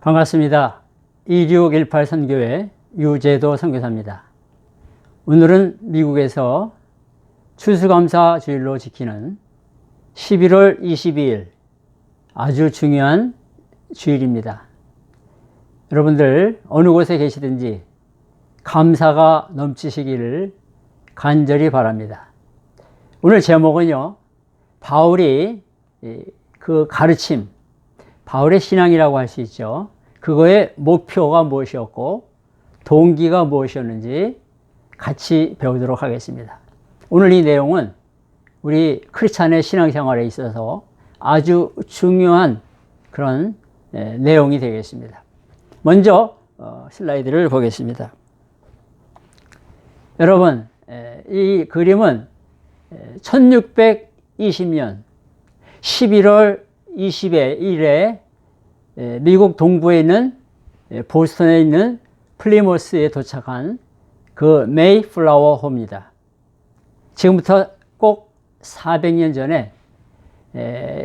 반갑습니다. 2618 선교회 유재도 선교사입니다. 오늘은 미국에서 추수감사 주일로 지키는 11월 22일 아주 중요한 주일입니다. 여러분들 어느 곳에 계시든지 감사가 넘치시기를 간절히 바랍니다. 오늘 제목은요, 바울이 그 가르침, 바울의 신앙이라고 할 수 있죠. 그거의 목표가 무엇이었고 동기가 무엇이었는지 같이 배우도록 하겠습니다. 오늘 이 내용은 우리 크리스찬의 신앙생활에 있어서 아주 중요한 그런 내용이 되겠습니다. 먼저 슬라이드를 보겠습니다. 여러분, 이 그림은 1620년 11월 20일에 미국 동부에 있는 보스턴에 있는 플리모스에 도착한 그 메이플라워 호입니다. 지금부터 꼭 400년 전에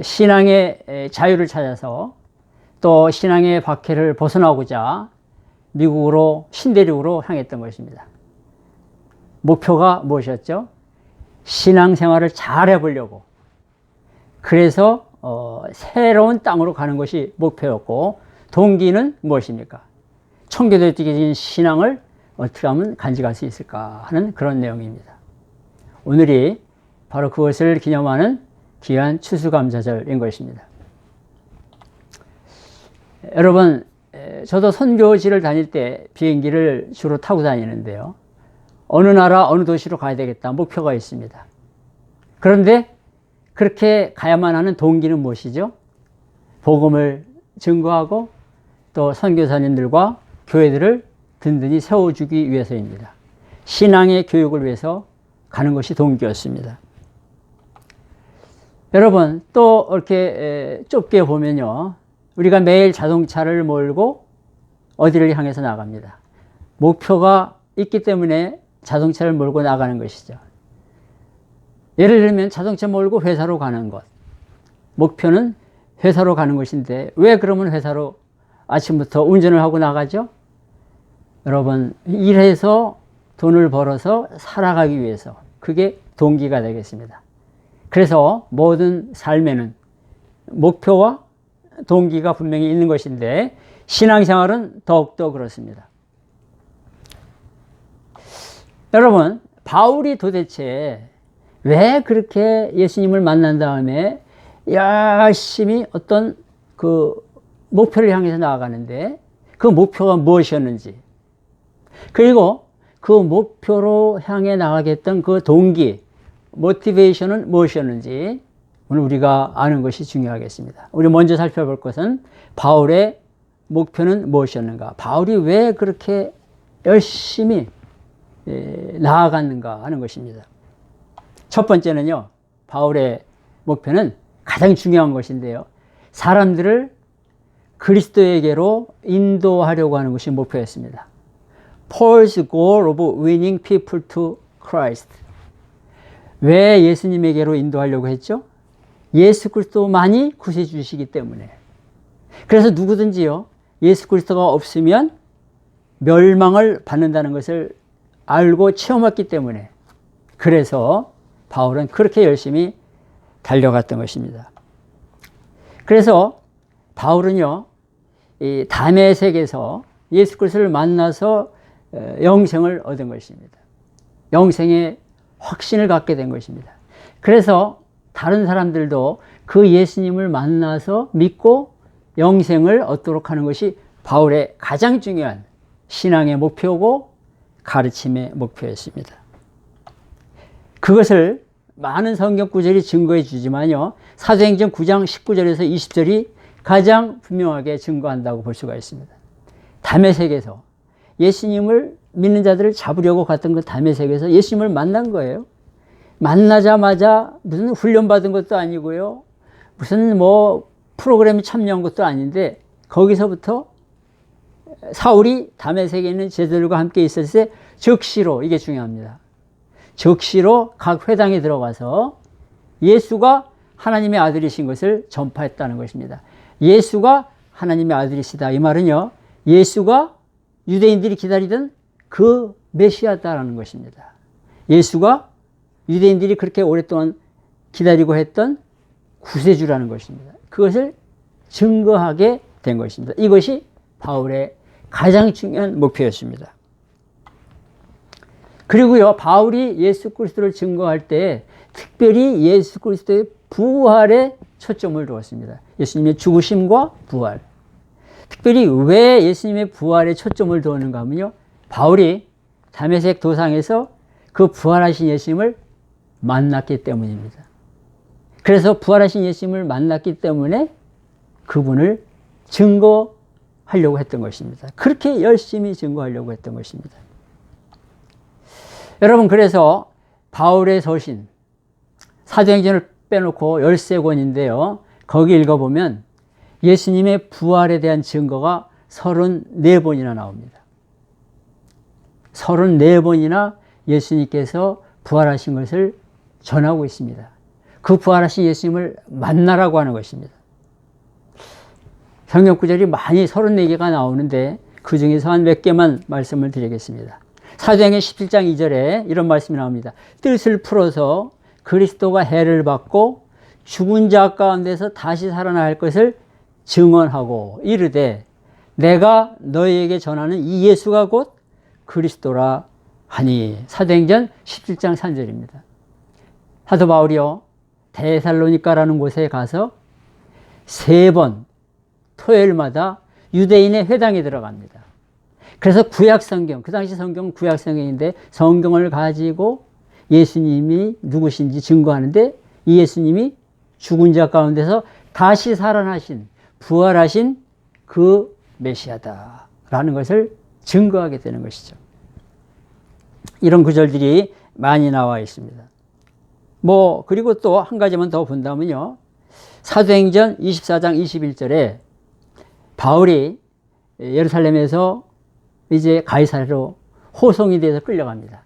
신앙의 자유를 찾아서 또 신앙의 박해를 벗어나고자 미국으로 신대륙으로 향했던 것입니다. 목표가 무엇이었죠? 신앙생활을 잘 해보려고. 그래서 새로운 땅으로 가는 것이 목표였고, 동기는 무엇입니까? 청교도적인 신앙을 어떻게 하면 간직할 수 있을까 하는 그런 내용입니다. 오늘이 바로 그것을 기념하는 귀한 추수감사절인 것입니다. 여러분, 저도 선교지를 다닐 때 비행기를 주로 타고 다니는데요, 어느 나라 어느 도시로 가야 되겠다 목표가 있습니다. 그런데 그렇게 가야만 하는 동기는 무엇이죠? 복음을 증거하고 또 선교사님들과 교회들을 든든히 세워주기 위해서입니다. 신앙의 교육을 위해서 가는 것이 동기였습니다. 여러분, 또 이렇게 좁게 보면요, 우리가 매일 자동차를 몰고 어디를 향해서 나갑니다. 목표가 있기 때문에 자동차를 몰고 나가는 것이죠. 예를 들면 자동차 몰고 회사로 가는 것, 목표는 회사로 가는 것인데 왜 그러면 회사로 아침부터 운전을 하고 나가죠? 여러분, 일해서 돈을 벌어서 살아가기 위해서, 그게 동기가 되겠습니다. 그래서 모든 삶에는 목표와 동기가 분명히 있는 것인데 신앙생활은 더욱더 그렇습니다. 여러분, 바울이 도대체 왜 그렇게 예수님을 만난 다음에 열심히 어떤 그 목표를 향해서 나아가는데 그 목표가 무엇이었는지, 그리고 그 목표로 향해 나가게 했던 그 동기, 모티베이션은 무엇이었는지 오늘 우리가 아는 것이 중요하겠습니다. 우리 먼저 살펴볼 것은 바울의 목표는 무엇이었는가, 바울이 왜 그렇게 열심히 나아갔는가 하는 것입니다. 첫 번째는요, 바울의 목표는 가장 중요한 것인데요, 사람들을 그리스도에게로 인도하려고 하는 것이 목표였습니다. Paul's goal of winning people to Christ. 왜 예수님에게로 인도하려고 했죠? 예수 그리스도만이 구세주시기 때문에. 그래서 누구든지요, 예수 그리스도가 없으면 멸망을 받는다는 것을 알고 체험했기 때문에, 그래서 바울은 그렇게 열심히 달려갔던 것입니다. 그래서 바울은요, 이 다메섹에서 예수 그리스도를 만나서 영생을 얻은 것입니다. 영생의 확신을 갖게 된 것입니다. 그래서 다른 사람들도 그 예수님을 만나서 믿고 영생을 얻도록 하는 것이 바울의 가장 중요한 신앙의 목표고 가르침의 목표였습니다. 그것을 많은 성경 구절이 증거해 주지만요, 사도행전 9장 19절에서 20절이 가장 분명하게 증거한다고 볼 수가 있습니다. 다메섹에서 예수님을 믿는 자들을 잡으려고 갔던 그 다메섹에서 예수님을 만난 거예요. 만나자마자 무슨 훈련받은 것도 아니고요, 무슨 뭐 프로그램에 참여한 것도 아닌데, 거기서부터 사울이 다메섹에 있는 제자들과 함께 있을 때 즉시로, 이게 중요합니다, 즉시로 각 회당에 들어가서 예수가 하나님의 아들이신 것을 전파했다는 것입니다. 예수가 하나님의 아들이시다. 이 말은요, 예수가 유대인들이 기다리던 그 메시아다라는 것입니다. 예수가 유대인들이 그렇게 오랫동안 기다리고 했던 구세주라는 것입니다. 그것을 증거하게 된 것입니다. 이것이 바울의 가장 중요한 목표였습니다. 그리고요, 바울이 예수 그리스도를 증거할 때 특별히 예수 그리스도의 부활에 초점을 두었습니다. 예수님의 죽으심과 부활. 특별히 왜 예수님의 부활에 초점을 두었는가 하면요, 바울이 다메섹 도상에서 그 부활하신 예수님을 만났기 때문입니다. 그래서 부활하신 예수님을 만났기 때문에 그분을 증거하려고 했던 것입니다. 그렇게 열심히 증거하려고 했던 것입니다. 여러분, 그래서 바울의 서신, 사도행전을 빼놓고 13권인데요. 거기 읽어보면 예수님의 부활에 대한 증거가 34번이나 나옵니다. 34번이나 예수님께서 부활하신 것을 전하고 있습니다. 그 부활하신 예수님을 만나라고 하는 것입니다. 성경 구절이 많이 34개가 나오는데 그 중에서 한 몇 개만 말씀을 드리겠습니다. 사도행전 17장 2절에 이런 말씀이 나옵니다. 뜻을 풀어서 그리스도가 해를 받고 죽은 자 가운데서 다시 살아날 것을 증언하고 이르되 내가 너희에게 전하는 이 예수가 곧 그리스도라 하니. 사도행전 17장 3절입니다. 사도 바울이요, 데살로니가라는 곳에 가서 3번 토요일마다 유대인의 회당에 들어갑니다. 그래서 구약성경, 그 당시 성경은 구약성경인데 성경을 가지고 예수님이 누구신지 증거하는데 이 예수님이 죽은 자 가운데서 다시 살아나신, 부활하신 그 메시아다라는 것을 증거하게 되는 것이죠. 이런 구절들이 많이 나와 있습니다. 그리고 또 한 가지만 더 본다면요, 사도행전 24장 21절에 바울이 예루살렘에서 이제 가이사랴로 호송이 돼서 끌려갑니다.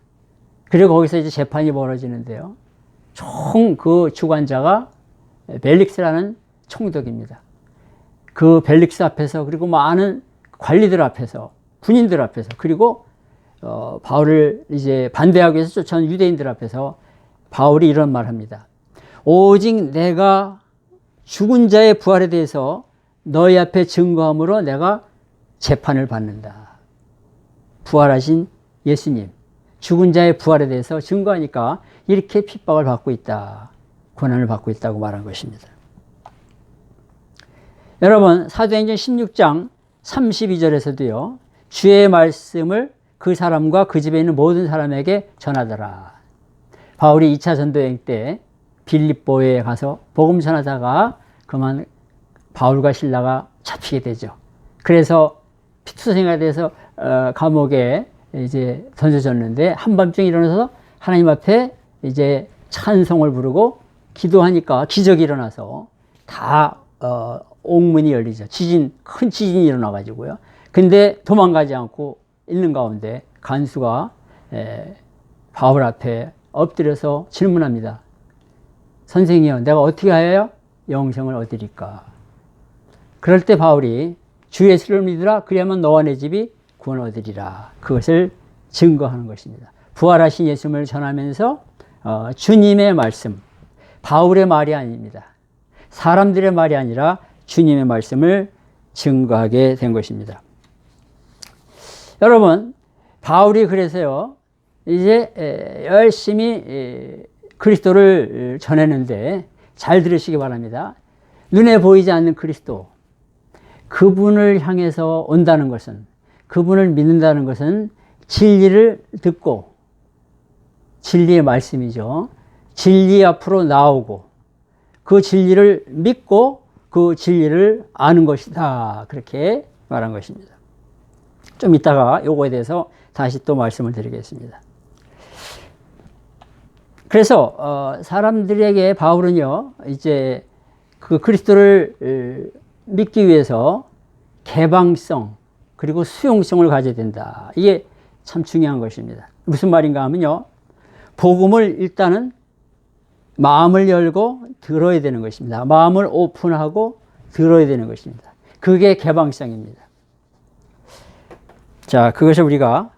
그리고 거기서 이제 재판이 벌어지는데요, 총 그 주관자가 벨릭스라는 총독입니다. 그 벨릭스 앞에서, 그리고 많은 관리들 앞에서, 군인들 앞에서, 그리고 바울을 이제 반대하기 위해서 쫓아온 유대인들 앞에서 바울이 이런 말 합니다. 오직 내가 죽은 자의 부활에 대해서 너희 앞에 증거함으로 내가 재판을 받는다. 부활하신 예수님, 죽은 자의 부활에 대해서 증거하니까 이렇게 핍박을 받고 있다, 고난을 받고 있다고 말한 것입니다. 여러분, 사도행전 16장 32절에서도요, 주의 말씀을 그 사람과 그 집에 있는 모든 사람에게 전하더라. 바울이 2차 전도여행 때 빌립보에 가서 복음 전하다가 그만 바울과 실라가 잡히게 되죠. 그래서 피투성이가 돼서 감옥에 이제 던져졌는데 한밤중에 일어나서 하나님 앞에 이제 찬송을 부르고 기도하니까 기적이 일어나서 다 옥문이 열리죠. 큰 지진이 일어나가지고요. 근데 도망가지 않고 있는 가운데 간수가 바울 앞에 엎드려서 질문합니다. 선생이여, 내가 어떻게 하여야 영생을 얻으리까? 그럴 때 바울이 주 예수를 믿으라, 그리하면 너와 내 집이 구원 얻으리라. 그것을 증거하는 것입니다. 부활하신 예수님을 전하면서 주님의 말씀, 바울의 말이 아닙니다. 사람들의 말이 아니라 주님의 말씀을 증거하게 된 것입니다. 여러분, 바울이 그래서요, 이제 열심히 그리스도를 전했는데 잘 들으시기 바랍니다. 눈에 보이지 않는 그리스도, 그분을 향해서 온다는 것은, 그분을 믿는다는 것은 진리를 듣고, 진리의 말씀이죠. 진리 앞으로 나오고 그 진리를 믿고 그 진리를 아는 것이다, 그렇게 말한 것입니다. 좀 이따가 요거에 대해서 다시 또 말씀을 드리겠습니다. 그래서 사람들에게 바울은요, 이제 그 그리스도를 믿기 위해서 개방성 그리고 수용성을 가져야 된다. 이게 참 중요한 것입니다. 무슨 말인가 하면요, 복음을 일단은 마음을 열고 들어야 되는 것입니다. 마음을 오픈하고 들어야 되는 것입니다. 그게 개방성입니다. 자, 그것을 우리가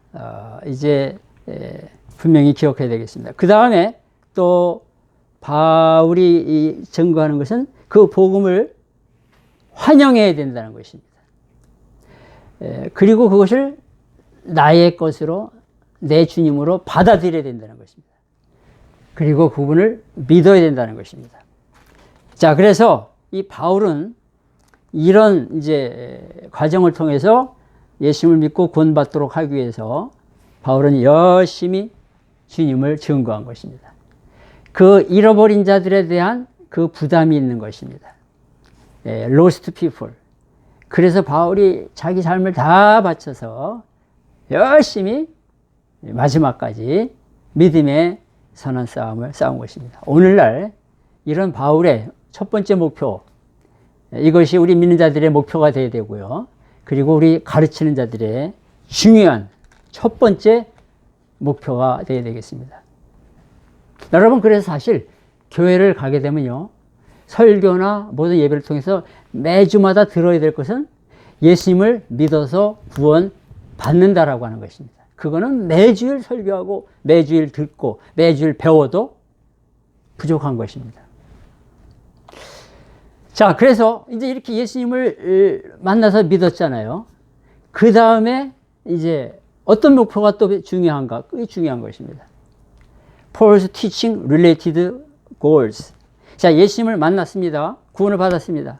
이제 분명히 기억해야 되겠습니다. 그 다음에 또 바울이 증거하는 것은 그 복음을 환영해야 된다는 것입니다. 그리고 그것을 나의 것으로, 내 주님으로 받아들여야 된다는 것입니다. 그리고 그분을 믿어야 된다는 것입니다. 자, 그래서 이 바울은 이런 이제 과정을 통해서 예수님을 믿고 구원받도록 하기 위해서 바울은 열심히 주님을 증거한 것입니다. 그 잃어버린 자들에 대한 그 부담이 있는 것입니다. lost people. 그래서 바울이 자기 삶을 다 바쳐서 열심히 마지막까지 믿음의 선한 싸움을 싸운 것입니다. 오늘날 이런 바울의 첫 번째 목표, 이것이 우리 믿는 자들의 목표가 되어야 되고요. 그리고 우리 가르치는 자들의 중요한 첫 번째 목표가 되어야 되겠습니다. 여러분, 그래서 사실 교회를 가게 되면요, 설교나 모든 예배를 통해서 매주마다 들어야 될 것은 예수님을 믿어서 구원 받는다라고 하는 것입니다. 그거는 매주일 설교하고 매주일 듣고 매주일 배워도 부족한 것입니다. 자, 그래서 이제 이렇게 예수님을 만나서 믿었잖아요. 그 다음에 이제 어떤 목표가 또 중요한가? 그게 중요한 것입니다. Paul's teaching related goals. 자, 예수님을 만났습니다. 구원을 받았습니다.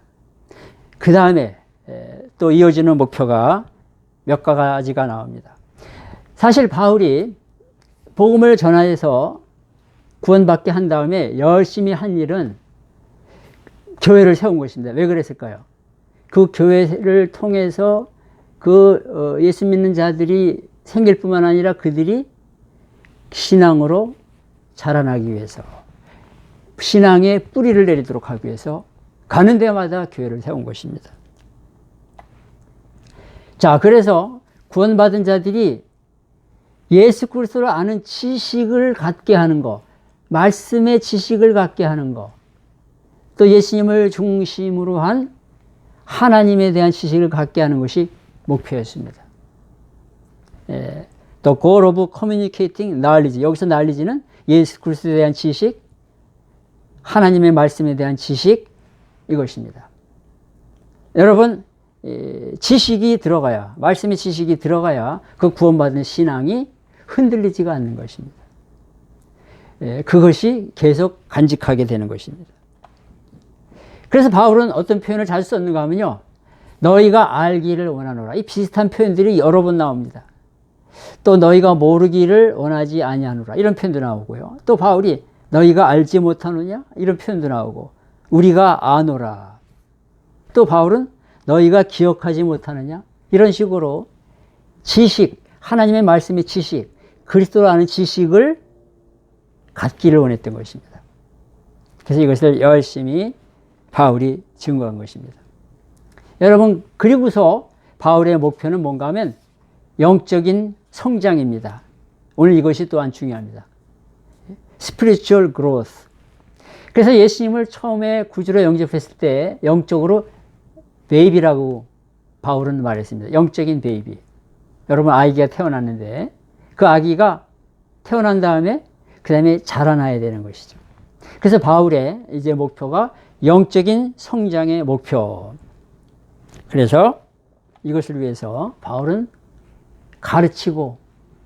그 다음에 또 이어지는 목표가 몇 가지가 나옵니다. 사실 바울이 복음을 전하여서 구원받게 한 다음에 열심히 한 일은 교회를 세운 것입니다. 왜 그랬을까요? 그 교회를 통해서 그 예수 믿는 자들이 생길 뿐만 아니라 그들이 신앙으로 자라나기 위해서, 신앙의 뿌리를 내리도록 하기 위해서 가는 데마다 교회를 세운 것입니다. 자, 그래서 구원받은 자들이 예수 그리스도를 아는 지식을 갖게 하는 것, 말씀의 지식을 갖게 하는 것, 또 예수님을 중심으로 한 하나님에 대한 지식을 갖게 하는 것이 목표였습니다. The goal of communicating knowledge. 여기서 knowledge는 예수 그리스도에 대한 지식, 하나님의 말씀에 대한 지식, 이것입니다. 여러분, 지식이 들어가야, 말씀의 지식이 들어가야 그 구원받은 신앙이 흔들리지가 않는 것입니다. 그것이 계속 간직하게 되는 것입니다. 그래서 바울은 어떤 표현을 자주 썼는가 하면요, 너희가 알기를 원하노라. 이 비슷한 표현들이 여러 번 나옵니다. 또 너희가 모르기를 원하지 아니하노라. 이런 표현도 나오고요. 또 바울이 너희가 알지 못하느냐? 이런 표현도 나오고, 우리가 아노라. 또 바울은 너희가 기억하지 못하느냐? 이런 식으로 지식, 하나님의 말씀의 지식, 그리스도를 아는 지식을 갖기를 원했던 것입니다. 그래서 이것을 열심히 바울이 증거한 것입니다. 여러분, 그리고서 바울의 목표는 뭔가 하면 영적인 성장입니다. 오늘 이것이 또한 중요합니다. Spiritual growth. 그래서 예수님을 처음에 구주로 영접했을 때 영적으로 베이비라고 바울은 말했습니다. 영적인 베이비. 여러분, 아기가 태어났는데 그 아기가 태어난 다음에 그 다음에 자라나야 되는 것이죠. 그래서 바울의 이제 목표가 영적인 성장의 목표. 그래서 이것을 위해서 바울은 가르치고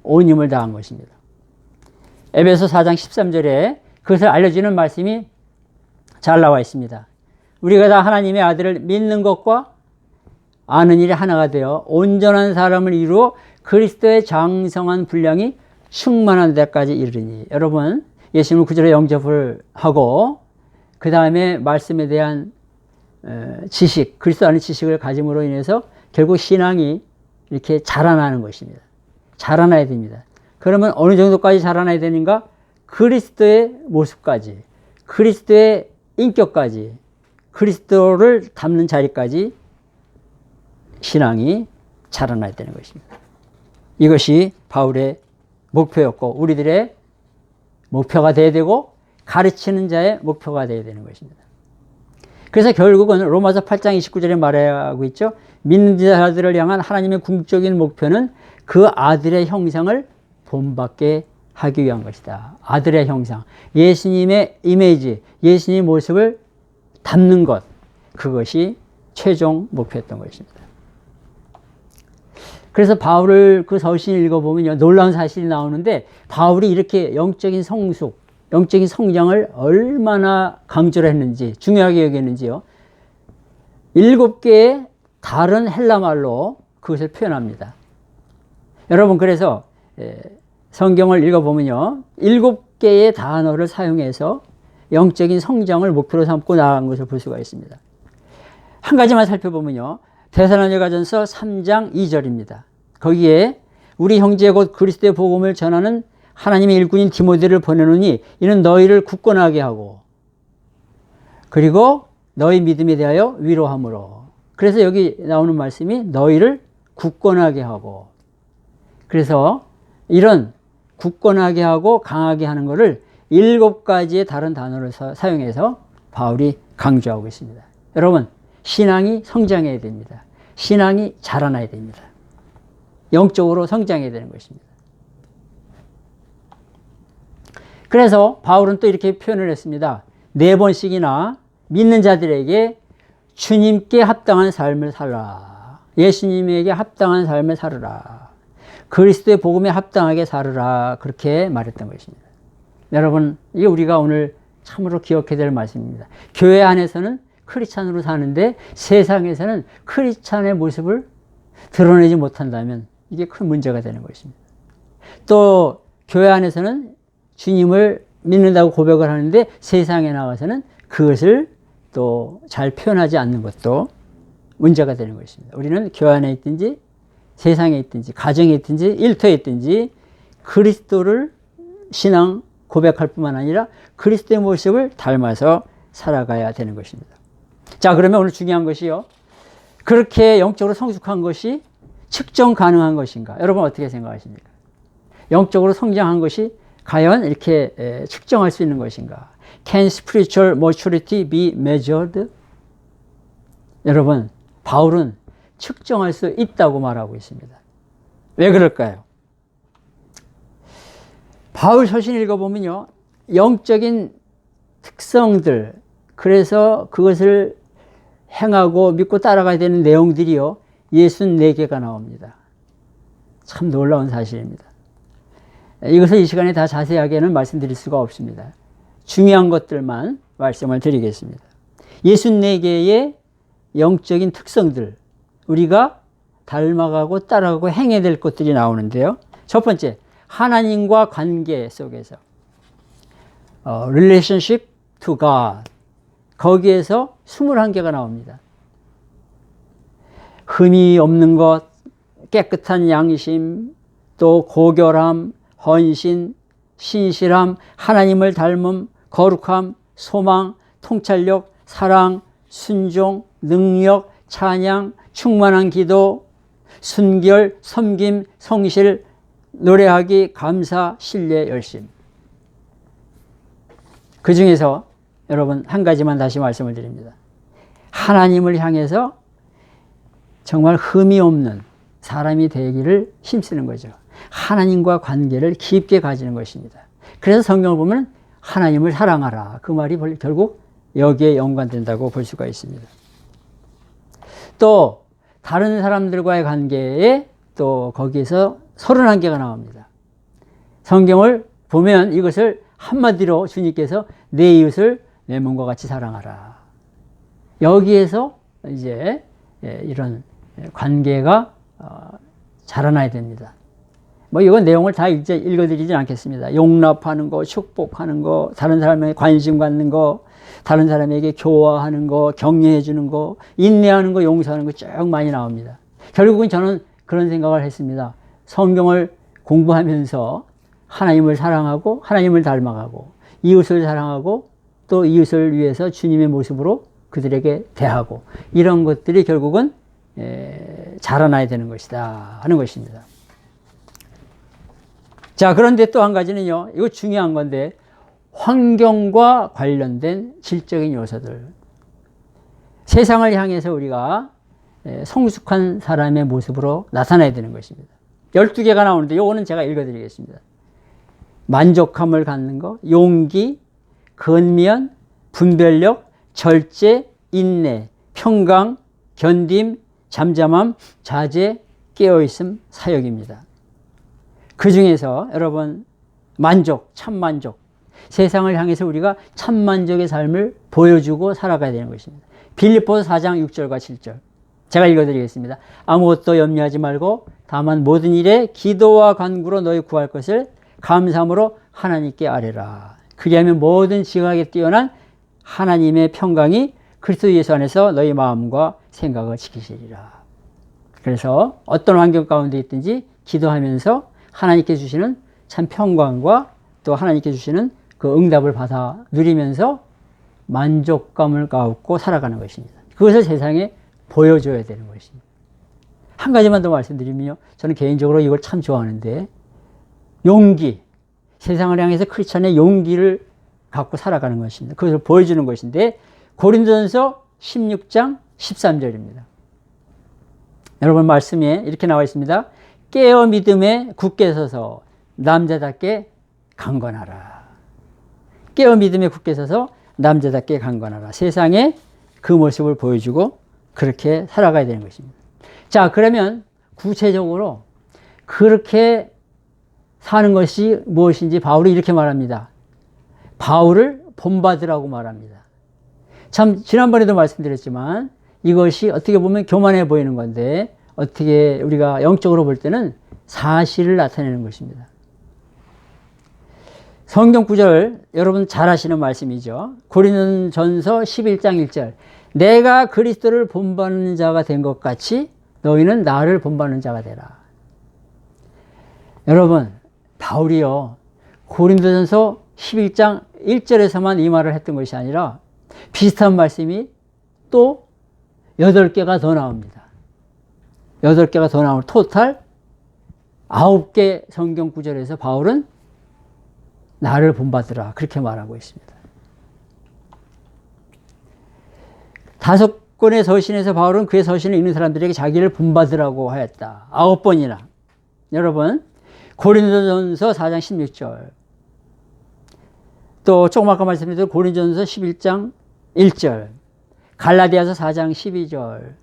온 힘을 다한 것입니다. 에베소 4장 13절에 그것을 알려주는 말씀이 잘 나와 있습니다. 우리가 다 하나님의 아들을 믿는 것과 아는 일이 하나가 되어 온전한 사람을 이루어 그리스도의 장성한 분량이 충만한 데까지 이르니. 여러분, 예수님을 구주로 영접을 하고 그 다음에 말씀에 대한 지식, 그리스도 아는 지식을 가짐으로 인해서 결국 신앙이 이렇게 자라나는 것입니다. 자라나야 됩니다. 그러면 어느 정도까지 자라나야 되는가? 그리스도의 모습까지, 그리스도의 인격까지, 그리스도를 담는 자리까지 신앙이 자라나야 되는 것입니다. 이것이 바울의 목표였고 우리들의 목표가 되어야 되고 가르치는 자의 목표가 되어야 되는 것입니다. 그래서 결국은 로마서 8장 29절에 말하고 있죠. 믿는 자들을 향한 하나님의 궁극적인 목표는 그 아들의 형상을 본받게 하기 위한 것이다. 아들의 형상, 예수님의 이미지, 예수님의 모습을 담는 것, 그것이 최종 목표였던 것입니다. 그래서 바울을 그 서신을 읽어보면 놀라운 사실이 나오는데, 바울이 이렇게 영적인 성숙, 영적인 성장을 얼마나 강조를 했는지, 중요하게 여겼는지요. 7개의 다른 헬라말로 그것을 표현합니다. 여러분, 그래서 성경을 읽어보면요, 7개의 단어를 사용해서 영적인 성장을 목표로 삼고 나아간 것을 볼 수가 있습니다. 한 가지만 살펴보면요, 데살로니가전서 3장 2절입니다. 거기에 우리 형제 곧 그리스도의 복음을 전하는 하나님의 일꾼인 디모데를 보내노니 이는 너희를 굳건하게 하고 그리고 너희 믿음에 대하여 위로함으로. 그래서 여기 나오는 말씀이 너희를 굳건하게 하고, 그래서 이런 굳건하게 하고 강하게 하는 것을 7가지의 다른 단어를 사용해서 바울이 강조하고 있습니다. 여러분, 신앙이 성장해야 됩니다. 신앙이 자라나야 됩니다. 영적으로 성장해야 되는 것입니다. 그래서 바울은 또 이렇게 표현을 했습니다. 4번씩이나 믿는 자들에게 주님께 합당한 삶을 살라. 예수님에게 합당한 삶을 살으라. 그리스도의 복음에 합당하게 살으라. 그렇게 말했던 것입니다. 여러분, 이게 우리가 오늘 참으로 기억해야 될 말씀입니다. 교회 안에서는 크리스찬으로 사는데 세상에서는 크리스찬의 모습을 드러내지 못한다면 이게 큰 문제가 되는 것입니다. 또 교회 안에서는 주님을 믿는다고 고백을 하는데 세상에 나가서는 그것을 또 잘 표현하지 않는 것도 문제가 되는 것입니다. 우리는 교회 안에 있든지 세상에 있든지 가정에 있든지 일터에 있든지 그리스도를 신앙 고백할 뿐만 아니라 그리스도의 모습을 닮아서 살아가야 되는 것입니다. 자, 그러면 오늘 중요한 것이요, 그렇게 영적으로 성숙한 것이 측정 가능한 것인가? 여러분 어떻게 생각하십니까? 영적으로 성장한 것이 과연 이렇게 측정할 수 있는 것인가? Can spiritual maturity be measured? 여러분, 바울은 측정할 수 있다고 말하고 있습니다. 왜 그럴까요? 바울 서신 읽어보면요, 영적인 특성들, 그래서 그것을 행하고 믿고 따라가야 되는 내용들이요, 64개가 나옵니다. 참 놀라운 사실입니다. 이것을 이 시간에 다 자세하게는 말씀드릴 수가 없습니다. 중요한 것들만 말씀을 드리겠습니다. 64개의 영적인 특성들, 우리가 닮아가고 따라가고 행해야 될 것들이 나오는데요. 첫 번째, 하나님과 관계 속에서 relationship to God, 거기에서 21개가 나옵니다. 흠이 없는 것, 깨끗한 양심, 또 고결함, 헌신, 신실함, 하나님을 닮음, 거룩함, 소망, 통찰력, 사랑, 순종, 능력, 찬양, 충만한 기도, 순결, 섬김, 성실, 노래하기, 감사, 신뢰, 열심. 그 중에서 여러분 한 가지만 다시 말씀을 드립니다. 하나님을 향해서 정말 흠이 없는 사람이 되기를 힘쓰는 거죠. 하나님과 관계를 깊게 가지는 것입니다. 그래서 성경을 보면 하나님을 사랑하라, 그 말이 결국 여기에 연관된다고 볼 수가 있습니다. 또 다른 사람들과의 관계에 또 거기에서 31개가 나옵니다. 성경을 보면 이것을 한마디로 주님께서 내 이웃을 내 몸과 같이 사랑하라. 여기에서 이제 이런 관계가 자라나야 됩니다. 뭐 이건 내용을 다 읽어드리진 않겠습니다. 용납하는 거, 축복하는 거, 다른 사람에게 관심 갖는 거, 다른 사람에게 교화하는 거, 격려해 주는 거, 인내하는 거, 용서하는 거 쭉 많이 나옵니다. 결국은 저는 그런 생각을 했습니다. 성경을 공부하면서 하나님을 사랑하고 하나님을 닮아가고 이웃을 사랑하고 또 이웃을 위해서 주님의 모습으로 그들에게 대하고, 이런 것들이 결국은 자라나야 되는 것이다 하는 것입니다. 자, 그런데 또 한 가지는요, 이거 중요한 건데, 환경과 관련된 질적인 요소들. 세상을 향해서 우리가 성숙한 사람의 모습으로 나타나야 되는 것입니다. 12개가 나오는데 요거는 제가 읽어드리겠습니다. 만족함을 갖는 것, 용기, 근면, 분별력, 절제, 인내, 평강, 견딤, 잠잠함, 자제, 깨어있음, 사역입니다. 그 중에서 여러분 만족, 참만족, 세상을 향해서 우리가 참만족의 삶을 보여주고 살아가야 되는 것입니다. 빌립보서 4장 6절과 7절 제가 읽어드리겠습니다. 아무것도 염려하지 말고 다만 모든 일에 기도와 간구로 너희 구할 것을 감사함으로 하나님께 아뢰라. 그리하면 모든 지각에 뛰어난 하나님의 평강이 그리스도 예수 안에서 너희 마음과 생각을 지키시리라. 그래서 어떤 환경 가운데 있든지 기도하면서 하나님께 주시는 참 평강과 또 하나님께 주시는 그 응답을 받아 누리면서 만족감을 갖고 살아가는 것입니다. 그것을 세상에 보여줘야 되는 것입니다. 한 가지만 더 말씀드리면요. 저는 개인적으로 이걸 참 좋아하는데 용기, 세상을 향해서 크리스찬의 용기를 갖고 살아가는 것입니다. 그것을 보여주는 것인데 고린도전서 16장 13절입니다. 여러분 말씀에 이렇게 나와 있습니다. 깨어 믿음에 굳게 서서 남자답게 강건하라. 깨어 믿음에 굳게 서서 남자답게 강건하라. 세상에 그 모습을 보여주고 그렇게 살아가야 되는 것입니다. 자, 그러면 구체적으로 그렇게 사는 것이 무엇인지 바울이 이렇게 말합니다. 바울을 본받으라고 말합니다. 참 지난번에도 말씀드렸지만 이것이 어떻게 보면 교만해 보이는 건데 어떻게 우리가 영적으로 볼 때는 사실을 나타내는 것입니다. 성경 구절 여러분 잘 아시는 말씀이죠. 고린도전서 11장 1절 내가 그리스도를 본받는 자가 된 것 같이 너희는 나를 본받는 자가 되라. 여러분 바울이요 고린도전서 11장 1절에서만 이 말을 했던 것이 아니라 비슷한 말씀이 또 8개가 더 나옵니다. 8개가 더 나오는 토탈 9개 성경 구절에서 바울은 나를 본받으라 그렇게 말하고 있습니다. 5권의 서신에서 바울은 그의 서신을 읽는 사람들에게 자기를 본받으라고 하였다. 9번이나. 여러분 고린도전서 4장 16절 또 조금 아까 말씀드린 고린도전서 11장 1절 갈라디아서 4장 12절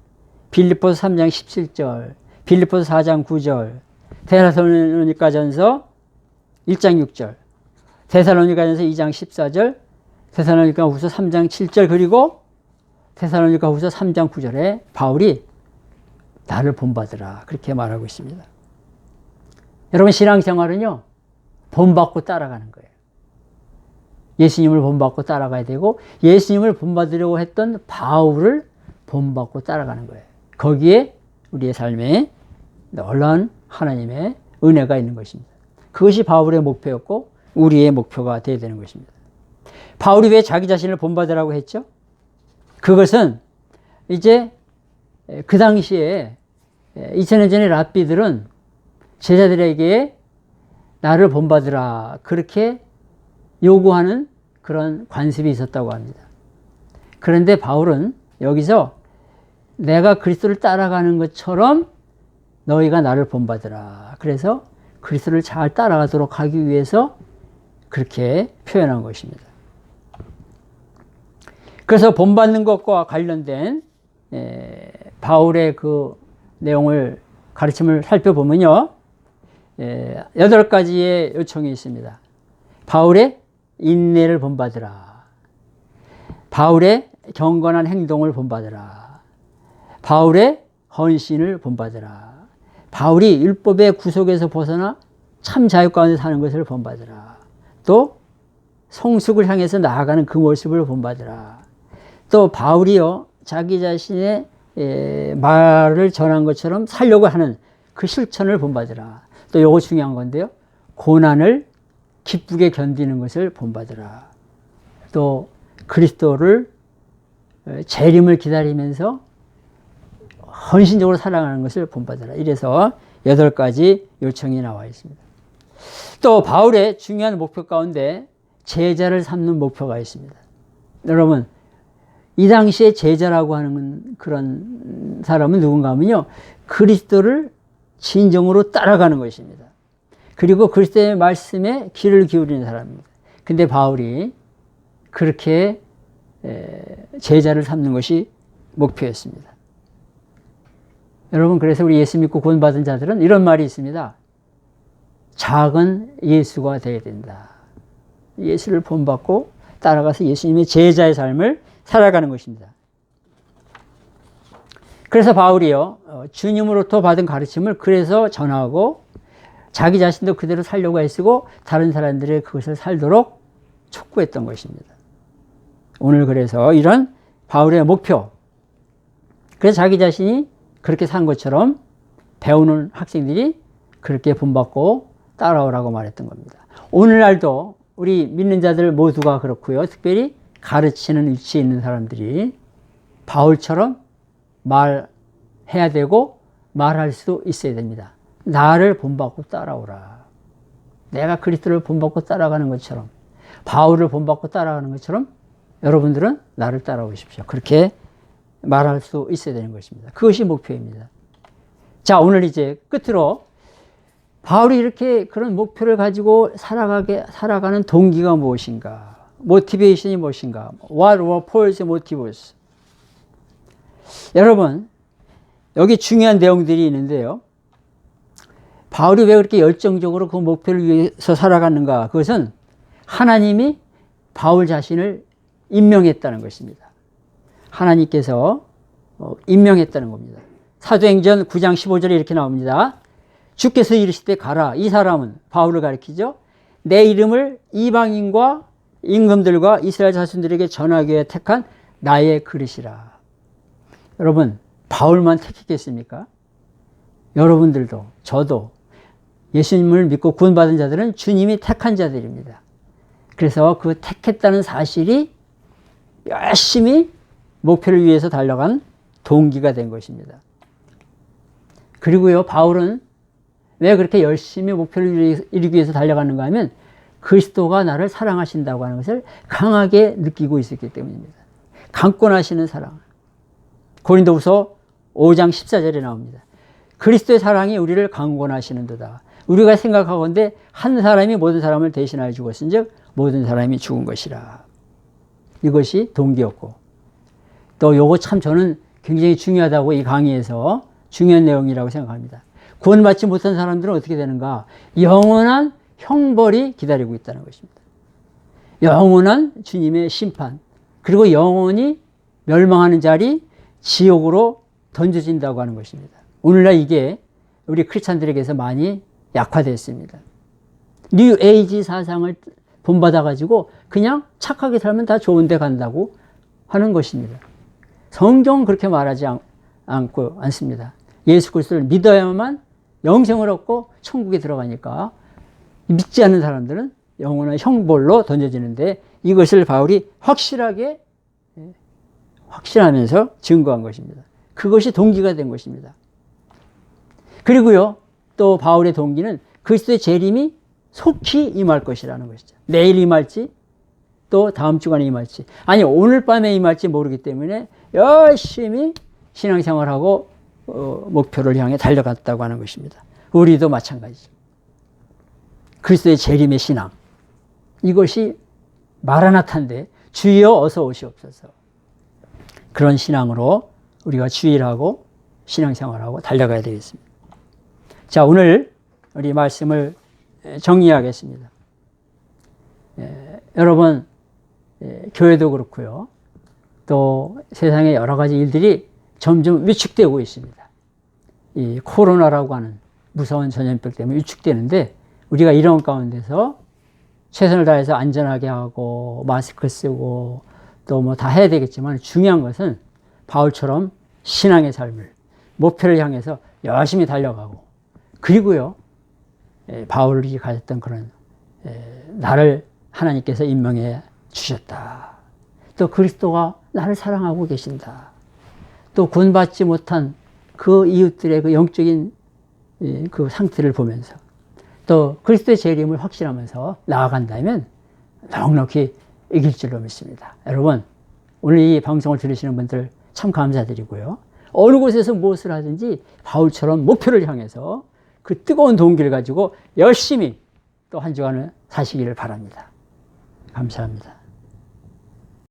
빌립보서 3장 17절 빌립보서 4장 9절 데살로니가전서 1장 6절 데살로니가전서 2장 14절 데살로니가후서 3장 7절 그리고 데살로니가후서 3장 9절에 바울이 나를 본받으라 그렇게 말하고 있습니다. 여러분 신앙생활은요 본받고 따라가는 거예요. 예수님을 본받고 따라가야 되고 예수님을 본받으려고 했던 바울을 본받고 따라가는 거예요. 거기에 우리의 삶에 놀라운 하나님의 은혜가 있는 것입니다. 그것이 바울의 목표였고 우리의 목표가 되어야 되는 것입니다. 바울이 왜 자기 자신을 본받으라고 했죠? 그것은 이제 그 당시에 2000년 전의 랍비들은 제자들에게 나를 본받으라 그렇게 요구하는 그런 관습이 있었다고 합니다. 그런데 바울은 여기서 내가 그리스도를 따라가는 것처럼 너희가 나를 본받으라. 그래서 그리스도를 잘 따라가도록 하기 위해서 그렇게 표현한 것입니다. 그래서 본받는 것과 관련된 바울의 그 내용을 가르침을 살펴보면요. 8가지의 요청이 있습니다. 바울의 인내를 본받으라. 바울의 경건한 행동을 본받으라. 바울의 헌신을 본받으라. 바울이 율법의 구속에서 벗어나 참 자유 가운데 사는 것을 본받으라. 또 성숙을 향해서 나아가는 그 모습을 본받으라. 또 바울이요 자기 자신의 말을 전한 것처럼 살려고 하는 그 실천을 본받으라. 또 이거 중요한 건데요. 고난을 기쁘게 견디는 것을 본받으라. 또 그리스도를 재림을 기다리면서 헌신적으로 살아가는 것을 본받으라. 이래서 8가지 요청이 나와 있습니다. 또 바울의 중요한 목표 가운데 제자를 삼는 목표가 있습니다. 여러분 이 당시에 제자라고 하는 그런 사람은 누군가 하면요, 그리스도를 진정으로 따라가는 것입니다. 그리고 그리스도의 말씀에 귀를 기울이는 사람입니다. 근데 바울이 그렇게 제자를 삼는 것이 목표였습니다. 여러분, 그래서 우리 예수 믿고 구원받은 자들은 이런 말이 있습니다. 작은 예수가 되어야 된다. 예수를 본받고 따라가서 예수님의 제자의 삶을 살아가는 것입니다. 그래서 바울이요, 주님으로부터 받은 가르침을 그래서 전하고 자기 자신도 그대로 살려고 애쓰고 다른 사람들이 그것을 살도록 촉구했던 것입니다. 오늘 그래서 이런 바울의 목표, 그래서 자기 자신이 그렇게 산 것처럼 배우는 학생들이 그렇게 본받고 따라오라고 말했던 겁니다. 오늘날도 우리 믿는 자들 모두가 그렇고요, 특별히 가르치는 위치에 있는 사람들이 바울처럼 말해야 되고 말할 수 있어야 됩니다. 나를 본받고 따라오라. 내가 그리스도를 본받고 따라가는 것처럼, 바울을 본받고 따라가는 것처럼 여러분들은 나를 따라오십시오. 그렇게 말할 수 있어야 되는 것입니다. 그것이 목표입니다. 자, 오늘 이제 끝으로 바울이 이렇게 그런 목표를 가지고 살아가는 동기가 무엇인가? 모티베이션이 무엇인가? What were Paul's motives? 여러분, 여기 중요한 내용들이 있는데요. 바울이 왜 그렇게 열정적으로 그 목표를 위해서 살아갔는가? 그것은 하나님이 바울 자신을 임명했다는 것입니다. 하나님께서 임명했다는 겁니다. 사도행전 9장 15절에 이렇게 나옵니다. 주께서 이르시되 가라. 이 사람은 바울을 가리키죠. 내 이름을 이방인과 임금들과 이스라엘 자손들에게 전하기 위해 택한 나의 그릇이라. 여러분, 바울만 택했겠습니까? 여러분들도 저도 예수님을 믿고 구원받은 자들은 주님이 택한 자들입니다. 그래서 그 택했다는 사실이 열심히 목표를 위해서 달려간 동기가 된 것입니다. 그리고요, 바울은 왜 그렇게 열심히 목표를 이루기 위해서 달려가는가 하면 그리스도가 나를 사랑하신다고 하는 것을 강하게 느끼고 있었기 때문입니다. 강권하시는 사랑. 고린도후서 5장 14절에 나옵니다. 그리스도의 사랑이 우리를 강권하시는도다. 우리가 생각하건대 한 사람이 모든 사람을 대신하여 죽었은즉 모든 사람이 죽은 것이라. 이것이 동기였고, 또 요거 참 저는 굉장히 중요하다고 이 강의에서 중요한 내용이라고 생각합니다. 구원받지 못한 사람들은 어떻게 되는가? 영원한 형벌이 기다리고 있다는 것입니다. 영원한 주님의 심판, 그리고 영원히 멸망하는 자리, 지옥으로 던져진다고 하는 것입니다. 오늘날 이게 우리 크리스찬들에게서 많이 약화됐습니다. 뉴 에이지 사상을 본받아가지고 그냥 착하게 살면 다 좋은 데 간다고 하는 것입니다. 성경은 그렇게 말하지 않습니다. 예수 그리스도를 믿어야만 영생을 얻고 천국에 들어가니까 믿지 않는 사람들은 영원한 형벌로 던져지는데 이것을 바울이 확실하면서 증거한 것입니다. 그것이 동기가 된 것입니다. 그리고요, 또 바울의 동기는 그리스도의 재림이 속히 임할 것이라는 것이죠. 내일 임할지 또 다음 주간에 임할지, 아니 오늘 밤에 임할지 모르기 때문에 열심히 신앙생활하고 목표를 향해 달려갔다고 하는 것입니다. 우리도 마찬가지죠. 그리스도의 재림의 신앙, 이것이 마라나타인데 주여 어서 오시옵소서. 그런 신앙으로 우리가 주일하고 신앙생활하고 달려가야 되겠습니다. 자, 오늘 우리 말씀을 정리하겠습니다. 여러분, 교회도 그렇고요, 또 세상의 여러 가지 일들이 점점 위축되고 있습니다. 이 코로나라고 하는 무서운 전염병 때문에 위축되는데 우리가 이런 가운데서 최선을 다해서 안전하게 하고 마스크 쓰고 또 뭐 다 해야 되겠지만 중요한 것은 바울처럼 신앙의 삶을 목표를 향해서 열심히 달려가고, 그리고요, 바울이 가졌던 그런 나를 하나님께서 임명해 주셨다. 또 그리스도가 나를 사랑하고 계신다. 또 구원받지 못한 그 이웃들의 그 영적인 그 상태를 보면서 또 그리스도의 재림을 확신하면서 나아간다면 넉넉히 이길 줄로 믿습니다. 여러분, 오늘 이 방송을 들으시는 분들 참 감사드리고요. 어느 곳에서 무엇을 하든지 바울처럼 목표를 향해서 그 뜨거운 동기를 가지고 열심히 또 한 주간을 사시기를 바랍니다. 감사합니다.